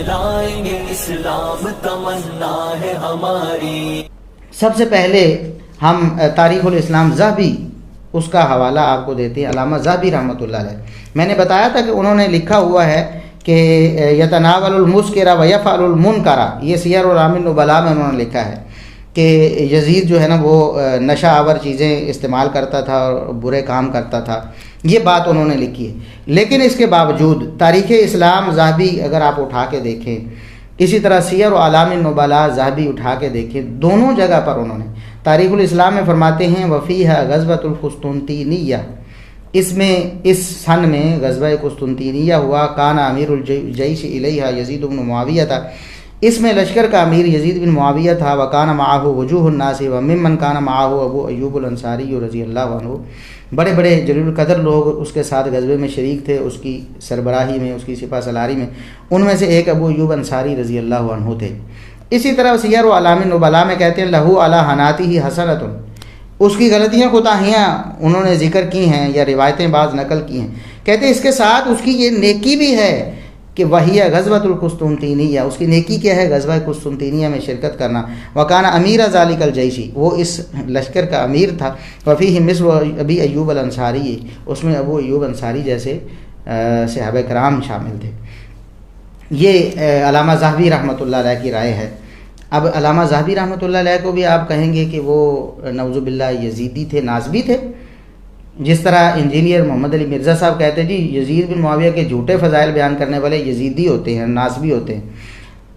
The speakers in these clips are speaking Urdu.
لہرائیں گے اسلام تمنا ہے ہماری۔ سب سے پہلے ہم تاریخ الاسلام ذہبی اس کا حوالہ آپ کو دیتے ہیں، علامہ ذہبی رحمۃ اللہ علیہ۔ میں نے بتایا تھا کہ انہوں نے لکھا ہوا ہے کہ یتناول المسکر و یفعل المنکر، یہ سیر اعلام النبلاء میں انہوں نے لکھا ہے کہ یزید جو ہے نا وہ نشہ آور چیزیں استعمال کرتا تھا اور برے کام کرتا تھا، یہ بات انہوں نے لکھی ہے۔ لیکن اس کے باوجود تاریخ اسلام ذہبی اگر آپ اٹھا کے دیکھیں، اسی طرح سیر اعلام النبلاء ذہبی اٹھا کے دیکھیں، دونوں جگہ پر انہوں نے تاریخ الاسلام میں فرماتے ہیں وفیہ غزوۃ القسطنطینیہ، اس میں اس سن میں غزوہ قسطنطینیہ ہوا، کان امیر الجیش الیہا یزید بن معاویہ تھا، اس میں لشکر کا امیر یزید بن معاویہ تھا، وکان معہ وجوہ الناس وممن کان معہ ابو ایوب الانصاری رضی اللہ عنہ، بڑے بڑے جلیل القدر لوگ اس کے ساتھ غزوے میں شریک تھے، اس کی سربراہی میں، اس کی سپہ سالاری میں، ان میں سے ایک ابو ایوب انصاری رضی اللہ عنہ تھے۔ اسی طرح سیر و اعلام النبلاء میں کہتے ہیں لہو علی حناتہ حسنۃ، اس کی غلطیاں کوتاہیاں انہوں نے ذکر کی ہیں یا روایتیں بعض نقل کی ہیں، کہتے ہیں اس کے ساتھ اس کی یہ نیکی بھی ہے کہ وہی غزوۃ القسطنطینیہ، اس کی نیکی کیا ہے؟ غزوہ قسطنطینیہ میں شرکت کرنا، وکان امیر ذالک الجیشی، وہ اس لشکر کا امیر تھا، وفیہ مثل ابی ایوب الانصاری، اس میں ابو ایوب انصاری جیسے صحابہ کرام شامل تھے۔ یہ علامہ ذہبی رحمۃ اللہ علیہ کی رائے ہے۔ اب علامہ ذہبی رحمۃ اللہ علیہ کو بھی آپ کہیں گے کہ وہ نعوذ باللہ یزیدی تھے، ناسبی تھے، جس طرح انجینئر محمد علی مرزا صاحب کہتے ہیں جی یزید بن معاویہ کے جھوٹے فضائل بیان کرنے والے یزیدی ہوتے ہیں، ناسبی ہوتے ہیں۔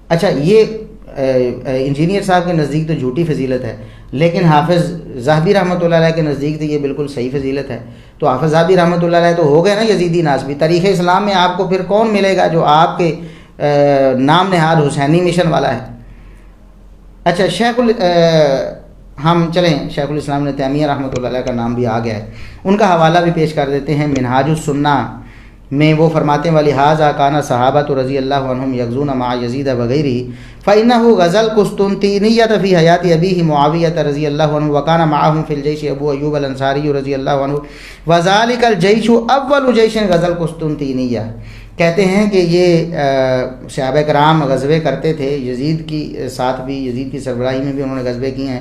اچھا، یہ انجینئر صاحب کے نزدیک تو جھوٹی فضیلت ہے، لیکن حافظ ذہبی رحمۃ اللہ علیہ کے نزدیک تو یہ بالکل صحیح فضیلت ہے۔ تو حافظ ذہبی رحمۃ اللہ علیہ تو ہو گئے نا یزیدی ناسبی۔ تاریخ اسلام میں آپ کو پھر کون ملے گا جو آپ کے نام نہاد حسینی مشن والا ہے؟ اچھا، ہم چلیں شیخ الاسلام ابن تیمیہ رحمۃ اللہ علیہ کا نام بھی آ گیا ہے، ان کا حوالہ بھی پیش کر دیتے ہیں۔ منہاج السنہ میں وہ فرماتے ہیں وَلِهَذَا كَانَ الصَّحَابَةُ رضی اللہ عنہم یغزون مع یزید وغیرہ فإنه غزا القسطنطینیہ فی حیات ابیہ معاویہ رضی اللہ عنہ وكان معهم في الجيش ابو ایوب الانصاری رضی اللہ عنہ وذلك الجيش اول جيش غزا القسطنطینیہ۔ کہتے ہیں کہ یہ صحابہ کرام غزوے کرتے تھے، یزید کی ساتھ بھی، یزید کی سربراہی میں بھی انہوں نے غزوے کیے ہیں۔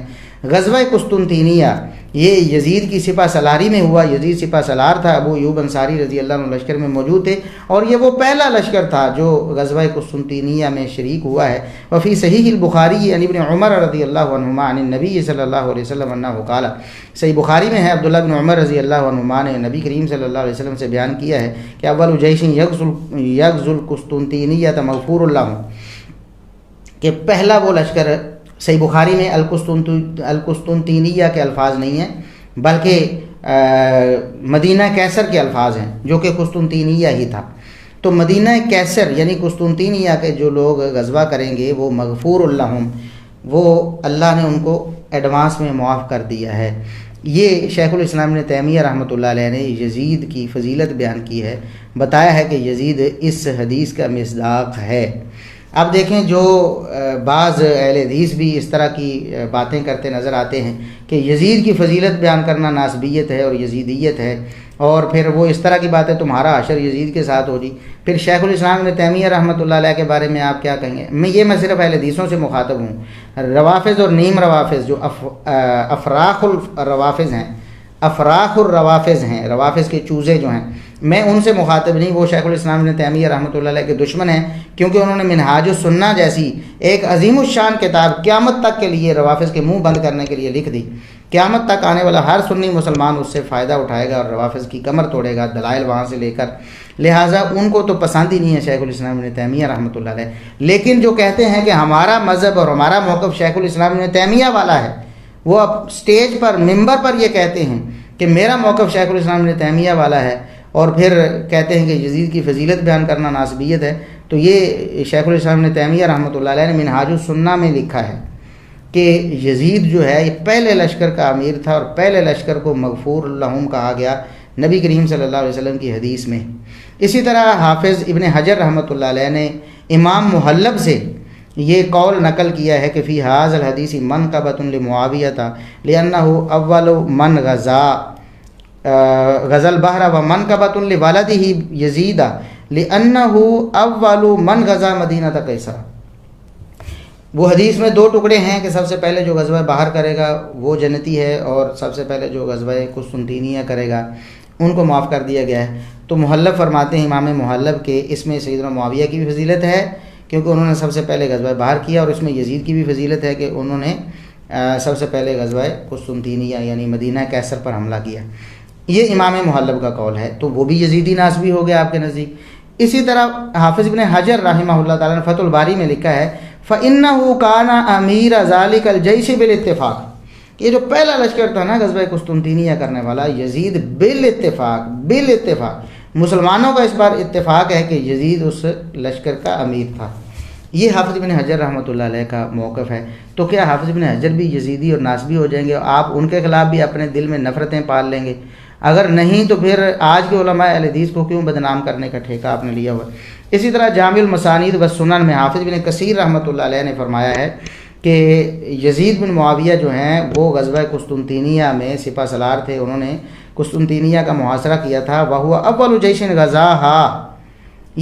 غزوہ قسطنطینیہ یہ یزید کی سپہ سالاری میں ہوا، یزید سپہ سالار تھا، ابو ایوب انصاری رضی اللہ عنہ لشکر میں موجود تھے، اور یہ وہ پہلا لشکر تھا جو غزوہ قسطنطینیہ میں شریک ہوا ہے۔ وفی صحیح البخاری عن ابن عمر رضی اللہ عنہما عن النبی صلی اللہ علیہ وسلم انہ قال، صحیح بخاری میں ہے عبداللہ بن عمر رضی اللہ عنہما نے نبی کریم صلی اللہ علیہ وسلم سے بیان کیا ہے کہ اول جیش یغزو القسطنطینیہ مغفور اللہ، کہ پہلا وہ لشکر، صحیح بخاری میں القسطنطینیہ کے الفاظ نہیں ہیں بلکہ مدینہ کیسر کے الفاظ ہیں، جو کہ قسطنطینیہ ہی تھا۔ تو مدینہ کیسر یعنی قسطنطینیہ کے جو لوگ غزوہ کریں گے وہ مغفور اللہم، وہ اللہ نے ان کو ایڈوانس میں معاف کر دیا ہے۔ یہ شیخ الاسلام ابن تیمیہ رحمۃ اللہ علیہ نے یزید کی فضیلت بیان کی ہے، بتایا ہے کہ یزید اس حدیث کا مصداق ہے۔ اب دیکھیں جو بعض اہل حدیث بھی اس طرح کی باتیں کرتے نظر آتے ہیں کہ یزید کی فضیلت بیان کرنا ناسبیت ہے اور یزیدیت ہے، اور پھر وہ اس طرح کی باتیں تمہارا حشر یزید کے ساتھ ہو جی، پھر شیخ الاسلام ابن تیمیہ رحمۃ اللہ علیہ کے بارے میں آپ کیا کہیں گے؟ میں صرف اہل حدیثوں سے مخاطب ہوں۔ روافظ اور نیم روافظ جو افراخ الروافظ ہیں، افراخ الروافظ ہیں، روافظ کے چوزے جو ہیں، میں ان سے مخاطب نہیں، وہ شیخ الاسلام ابن تیمیہ رحمۃ اللہ علیہ کے دشمن ہیں، کیونکہ انہوں نے منہاج السنہ جیسی ایک عظیم الشان کتاب قیامت تک کے لیے روافظ کے منہ بند کرنے کے لیے لکھ دی۔ قیامت تک آنے والا ہر سنی مسلمان اس سے فائدہ اٹھائے گا اور روافظ کی کمر توڑے گا، دلائل وہاں سے لے کر، لہٰذا ان کو تو پسند ہی نہیں ہے شیخ الاسلام ابن تیمیہ رحمۃ اللہ علیہ۔ لیکن جو کہتے ہیں کہ ہمارا مذہب اور ہمارا موقف شیخ الاسلام ابن تیمیہ والا ہے، وہ اب اسٹیج پر، ممبر پر یہ کہتے ہیں کہ میرا موقف شیخ الاسلام ابن تیمیہ والا ہے، اور پھر کہتے ہیں کہ یزید کی فضیلت بیان کرنا ناسبیت ہے، تو یہ شیخ الاسلام ابن تیمیہ رحمۃ اللہ علیہ نے منہاج السنہ میں لکھا ہے کہ یزید جو ہے یہ پہلے لشکر کا امیر تھا، اور پہلے لشکر کو مغفور اللہم کہا گیا نبی کریم صلی اللہ علیہ وسلم کی حدیث میں۔ اسی طرح حافظ ابن حجر رحمۃ اللہ علیہ نے امام محلب سے یہ قول نقل کیا ہے کہ فی ھذا الحدیث منقبۃ لمعاویہ لأنہ اول من غزا البحر ومنقبۃ لولدہ یزید لِأَنَّهُ أَوَّلُ مَنْ غَزَا مَدِينَةَ قَيْصَرَ۔ وہ حدیث میں دو ٹکڑے ہیں کہ سب سے پہلے جو غزوہ باہر کرے گا وہ جنتی ہے، اور سب سے پہلے جو غزوہ قسطنطینیہ کرے گا ان کو معاف کر دیا گیا ہے۔ تو محلب فرماتے ہیں امام محلب کے اس میں سیدنا معاویہ کی بھی فضیلت ہے کیونکہ انہوں نے سب سے پہلے غزوہ باہر کیا، اور اس میں یزید کی بھی فضیلت ہے کہ انہوں نے سب سے پہلے غزوہ قسطنطینیہ یعنی مدینہ قیصر پر حملہ کیا۔ یہ امام محلب کا قول ہے، تو وہ بھی یزیدی ناسبی ہو گیا آپ کے نزدیک۔ اسی طرح حافظ ابن حجر رحمہ اللہ تعالیٰ نے فتح الباری میں لکھا ہے فَإِنَّهُ كَانَ أَمِيرَ ذَلِكَ الْجَيْشِ بِالْاتِّفَاق۔ یہ جو پہلا لشکر تھا نا غزوہ قسطنطینیہ کرنے والا، یزید بالاتفاق مسلمانوں کا اس بار اتفاق ہے کہ یزید اس لشکر کا امیر تھا۔ یہ حافظ ابن حجر رحمۃ اللہ علیہ کا موقف ہے۔ تو کیا حافظ ابن حجر بھی یزیدی اور ناسبی ہو جائیں گے اور آپ ان کے خلاف بھی اپنے دل میں نفرتیں پال لیں گے؟ اگر نہیں تو پھر آج کے علماء اہل حدیث کو کیوں بدنام کرنے کا ٹھیکہ آپ نے لیا ہوا ہے؟ اسی طرح جامع المسانید والسنن میں حافظ بن کثیر رحمۃ اللہ علیہ نے فرمایا ہے کہ یزید بن معاویہ جو ہیں وہ غزوہ قسطنطینیہ میں سپہ سالار تھے، انہوں نے قسطنطینیہ کا محاصرہ کیا تھا۔ وَهُوَ أَوَّلُ جَيْشٍ غَزَاهَا،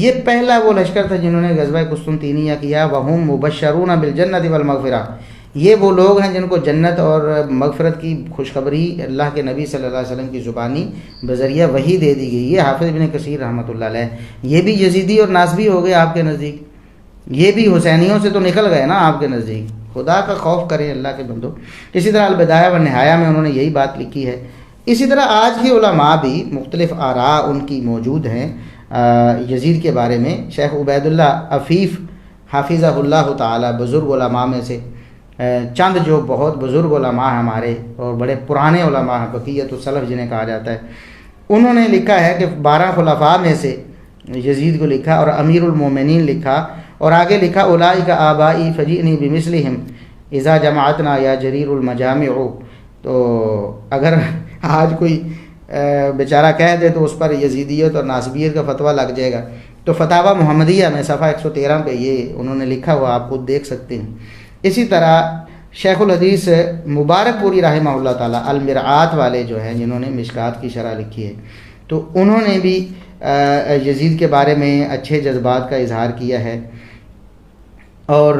یہ پہلا وہ لشکر تھا جنہوں نے غزوہ قسطنطینیہ کیا۔ وَهُمْ مُبَشَّرُونَ بِالْجَنَّةِ وَالْمَغْفِرَةِ، یہ وہ لوگ ہیں جن کو جنت اور مغفرت کی خوشخبری اللہ کے نبی صلی اللہ علیہ وسلم کی زبانی بذریعہ وحی دے دی گئی۔ یہ حافظ ابن کثیر رحمۃ اللہ علیہ، یہ بھی یزیدی اور ناسبی ہو گئے آپ کے نزدیک، یہ بھی حسینیوں سے تو نکل گئے نا آپ کے نزدیک۔ خدا کا خوف کریں اللہ کے بندو۔ اسی طرح البدایہ والنہایہ میں انہوں نے یہی بات لکھی ہے۔ اسی طرح آج کے علماء بھی مختلف آراء ان کی موجود ہیں یزید کے بارے میں۔ شیخ عبید اللہ عفیف حافظہ اللہ تعالی بزرگ علماء میں سے چند جو بہت بزرگ علماء ہیں ہمارے اور بڑے پرانے علماء ہیں، بقیت السلف جنہیں کہا جاتا ہے، انہوں نے لکھا ہے کہ 12 خلفاء میں سے یزید کو لکھا اور امیر المومنین لکھا، اور آگے لکھا اولئک آبائی فجئنی بمثلہم اذا جمعتنا یا جریر المجامع۔ تو اگر آج کوئی بیچارہ کہہ دے تو اس پر یزیدیت اور ناسبیت کا فتویٰ لگ جائے گا۔ تو فتاوی محمدیہ میں صفحہ 113 پہ یہ انہوں نے لکھا ہوا، آپ خود دیکھ سکتے ہیں۔ اسی طرح شیخ الحدیث مبارک پوری رحمہ اللہ تعالیٰ المرآت والے جو ہیں جنہوں نے مشکات کی شرح لکھی ہے، تو انہوں نے بھی یزید کے بارے میں اچھے جذبات کا اظہار کیا ہے۔ اور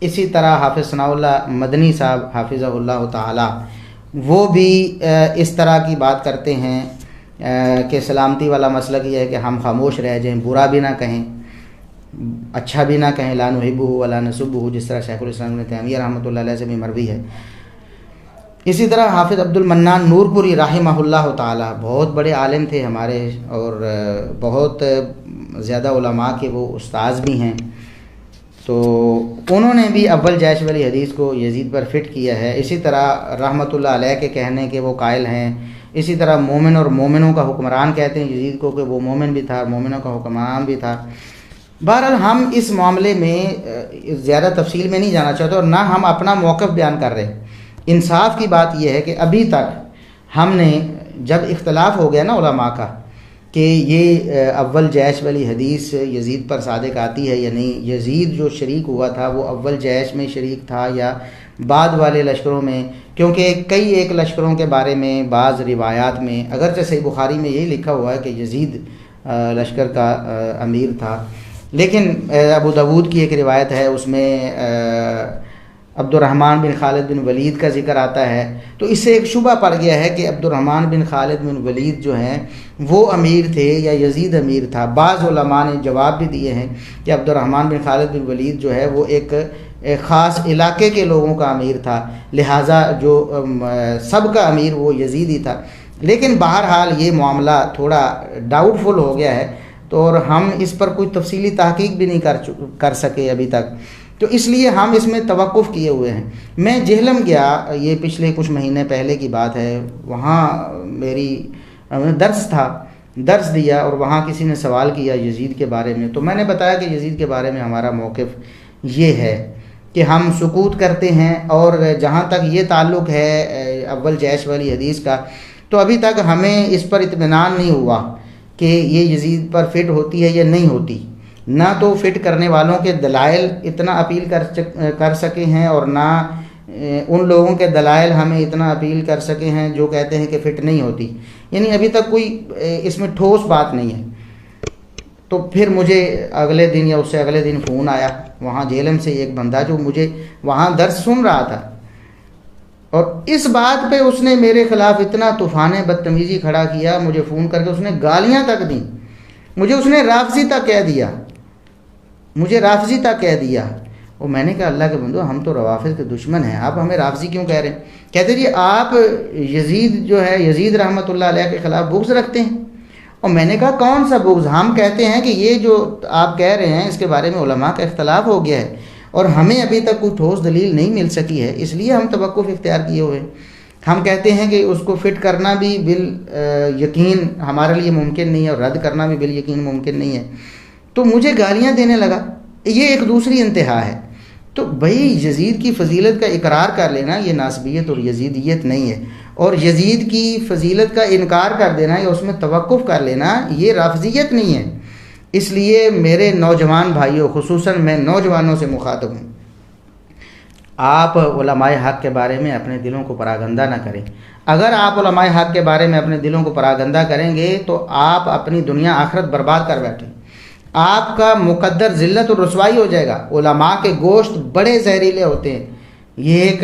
اسی طرح حافظ ثناء اللہ مدنی صاحب حافظہ اللہ تعالیٰ وہ بھی اس طرح کی بات کرتے ہیں کہ سلامتی والا مسلک یہ ہے کہ ہم خاموش رہ جائیں، برا بھی نہ کہیں، اچھا بھی نہ کہیں، لا نحبہ ولا نسبہ، جس طرح شیخ الاسلام ابن تیمیہ رحمۃ اللہ علیہ سے بھی مروی ہے۔ اسی طرح حافظ عبد المنان نور پوری رحمہ اللہ تعالی بہت بڑے عالم تھے ہمارے، اور بہت زیادہ علماء کے وہ استاذ بھی ہیں، تو انہوں نے بھی اول جیش والی حدیث کو یزید پر فٹ کیا ہے۔ اسی طرح رحمۃ اللہ علیہ کے کہنے کے وہ قائل ہیں۔ اسی طرح مومن اور مومنوں کا حکمران کہتے ہیں یزید کو کہ وہ مومن بھی تھا اور مومنوں کا حکمران بھی تھا۔ بہرحال ہم اس معاملے میں زیادہ تفصیل میں نہیں جانا چاہتے اور نہ ہم اپنا موقف بیان کر رہے۔ انصاف کی بات یہ ہے کہ ابھی تک ہم نے جب اختلاف ہو گیا نا علماء کا کہ یہ اول جیش والی حدیث یزید پر صادق آتی ہے یا نہیں، یزید جو شریک ہوا تھا وہ اول جیش میں شریک تھا یا بعد والے لشکروں میں، کیونکہ کئی ایک لشکروں کے بارے میں بعض روایات میں اگرچہ صحیح بخاری میں یہی لکھا ہوا ہے کہ یزید لشکر کا امیر تھا، لیکن ابو داود کی ایک روایت ہے اس میں عبد الرحمن بن خالد بن ولید کا ذکر آتا ہے، تو اس سے ایک شبہ پڑ گیا ہے کہ عبد الرحمن بن خالد بن ولید جو ہیں وہ امیر تھے یا یزید امیر تھا۔ بعض علماء نے جواب بھی دیے ہیں کہ عبد الرحمن بن خالد بن ولید جو ہے وہ ایک خاص علاقے کے لوگوں کا امیر تھا، لہٰذا جو سب کا امیر وہ یزید ہی تھا۔ لیکن بہرحال یہ معاملہ تھوڑا ڈاؤٹ فل ہو گیا ہے، تو اور ہم اس پر کوئی تفصیلی تحقیق بھی نہیں کر سکے ابھی تک، تو اس لیے ہم اس میں توقف کیے ہوئے ہیں۔ میں جہلم گیا، یہ پچھلے کچھ مہینے پہلے کی بات ہے، وہاں میری درس تھا، درس دیا اور وہاں کسی نے سوال کیا یزید کے بارے میں، تو میں نے بتایا کہ یزید کے بارے میں ہمارا موقف یہ ہے کہ ہم سکوت کرتے ہیں، اور جہاں تک یہ تعلق ہے اول جیش والی حدیث کا، تو ابھی تک ہمیں اس پر اطمینان نہیں ہوا کہ یہ یزید پر فٹ ہوتی ہے یا نہیں ہوتی، نہ تو فٹ کرنے والوں کے دلائل اتنا اپیل کر سکے ہیں اور نہ ان لوگوں کے دلائل ہمیں اتنا اپیل کر سکے ہیں جو کہتے ہیں کہ فٹ نہیں ہوتی، یعنی ابھی تک کوئی اس میں ٹھوس بات نہیں ہے۔ تو پھر مجھے اگلے دن یا اس سے اگلے دن فون آیا وہاں جیلم سے ایک بندہ جو مجھے وہاں درس سن رہا تھا، اور اس بات پہ اس نے میرے خلاف اتنا طوفان بدتمیزی کھڑا کیا، مجھے فون کر کے اس نے گالیاں تک دیں، مجھے اس نے رافضی تک کہہ دیا، مجھے رافضی تک کہہ دیا۔ اور میں نے کہا اللہ کے بندو، ہم تو روافض کے دشمن ہیں، آپ ہمیں رافضی کیوں کہہ رہے ہیں؟ کہتے جی آپ یزید جو ہے، یزید رحمۃ اللہ علیہ کے خلاف بغض رکھتے ہیں۔ اور میں نے کہا کون سا بغض؟ ہم کہتے ہیں کہ یہ جو آپ کہہ رہے ہیں اس کے بارے میں علماء کا اختلاف ہو گیا ہے اور ہمیں ابھی تک کوئی ٹھوس دلیل نہیں مل سکی ہے، اس لیے ہم توقف اختیار کیے ہوئے ہیں۔ ہم کہتے ہیں کہ اس کو فٹ کرنا بھی یقین ہمارے لیے ممکن نہیں ہے اور رد کرنا بھی یقین ممکن نہیں ہے۔ تو مجھے گالیاں دینے لگا، یہ ایک دوسری انتہا ہے۔ تو بھائی یزید کی فضیلت کا اقرار کر لینا یہ ناسبیت اور یزیدیت نہیں ہے، اور یزید کی فضیلت کا انکار کر دینا یا اس میں توقف کر لینا یہ رافضیت نہیں ہے۔ اس لیے میرے نوجوان بھائیوں، خصوصاً میں نوجوانوں سے مخاطب ہوں، آپ علماء حق کے بارے میں اپنے دلوں کو پراگندہ نہ کریں۔ اگر آپ علماء حق کے بارے میں اپنے دلوں کو پراگندہ کریں گے تو آپ اپنی دنیا آخرت برباد کر بیٹھیں، آپ کا مقدر ذلت اور رسوائی ہو جائے گا۔ علماء کے گوشت بڑے زہریلے ہوتے ہیں، یہ ایک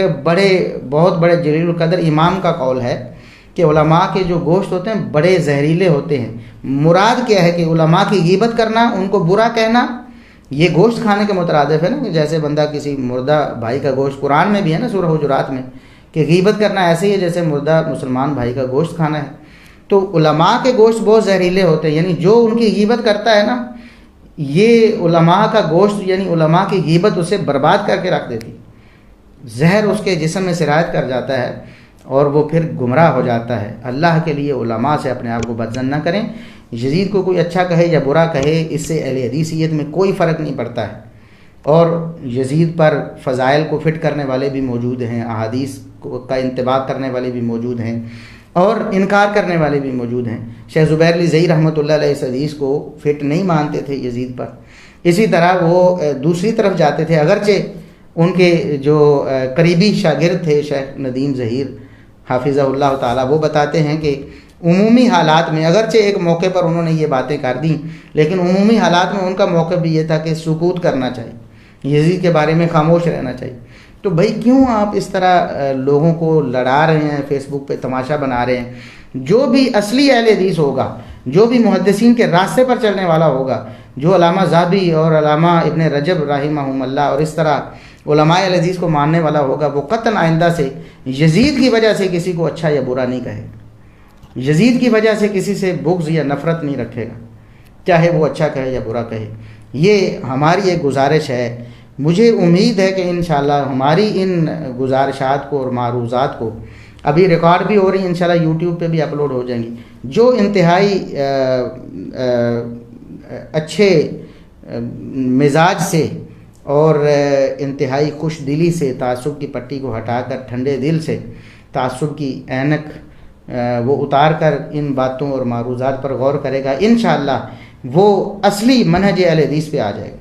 بہت بڑے جلیل القدر امام کا قول ہے کہ علماء کے جو گوشت ہوتے ہیں بڑے زہریلے ہوتے ہیں۔ مراد کیا ہے کہ علماء کی غیبت کرنا، ان کو برا کہنا، یہ گوشت کھانے کے مترادف ہے نا، کہ جیسے بندہ کسی مردہ بھائی کا گوشت، قرآن میں بھی ہے نا سورہ حجرات میں، کہ غیبت کرنا ایسے ہی ہے جیسے مردہ مسلمان بھائی کا گوشت کھانا ہے۔ تو علماء کے گوشت بہت زہریلے ہوتے ہیں، یعنی جو ان کی غیبت کرتا ہے نا، یہ علماء کا گوشت یعنی علماء کی غیبت اسے برباد کر کے رکھ دیتی، زہر اس کے جسم میں سرایت کر جاتا ہے اور وہ پھر گمراہ ہو جاتا ہے۔ اللہ کے لیے علماء سے اپنے آپ کو بدظن نہ کریں۔ یزید کو کوئی اچھا کہے یا برا کہے، اس سے اہل حدیثیت میں کوئی فرق نہیں پڑتا ہے، اور یزید پر فضائل کو فٹ کرنے والے بھی موجود ہیں، احادیث کا انتباق کرنے والے بھی موجود ہیں اور انکار کرنے والے بھی موجود ہیں۔ شیخ زبیر علی زئی رحمۃ اللہ علیہ اس حدیث کو فٹ نہیں مانتے تھے یزید پر، اسی طرح وہ دوسری طرف جاتے تھے، اگرچہ ان کے جو قریبی شاگرد تھے شیخ ندیم ظہیر حافظہ اللہ تعالیٰ، وہ بتاتے ہیں کہ عمومی حالات میں، اگرچہ ایک موقع پر انہوں نے یہ باتیں کر دیں، لیکن عمومی حالات میں ان کا موقع بھی یہ تھا کہ سکوت کرنا چاہیے، یزید کے بارے میں خاموش رہنا چاہیے۔ تو بھائی کیوں آپ اس طرح لوگوں کو لڑا رہے ہیں، فیس بک پہ تماشا بنا رہے ہیں؟ جو بھی اصلی اہل حدیث ہوگا، جو بھی محدثین کے راستے پر چلنے والا ہوگا، جو علامہ ذہبی اور علامہ ابن رجب رحمہم اللہ اور اس طرح علماء اہل حدیث کو ماننے والا ہوگا، وہ قطعاً آئندہ سے یزید کی وجہ سے کسی کو اچھا یا برا نہیں کہے، یزید کی وجہ سے کسی سے بغض یا نفرت نہیں رکھے گا، چاہے وہ اچھا کہے یا برا کہے۔ یہ ہماری ایک گزارش ہے۔ مجھے امید ہے کہ انشاءاللہ ہماری ان گزارشات کو اور معروضات کو، ابھی ریکارڈ بھی ہو رہی ہیں، انشاءاللہ یوٹیوب پہ بھی اپلوڈ ہو جائیں گی، جو انتہائی اچھے مزاج سے اور انتہائی خوش دلی سے تعصب کی پٹی کو ہٹا کر ٹھنڈے دل سے تعصب کی اینک وہ اتار کر ان باتوں اور معروضات پر غور کرے گا، انشاءاللہ وہ اصلی منہج اہل حدیث پہ آ جائے گا۔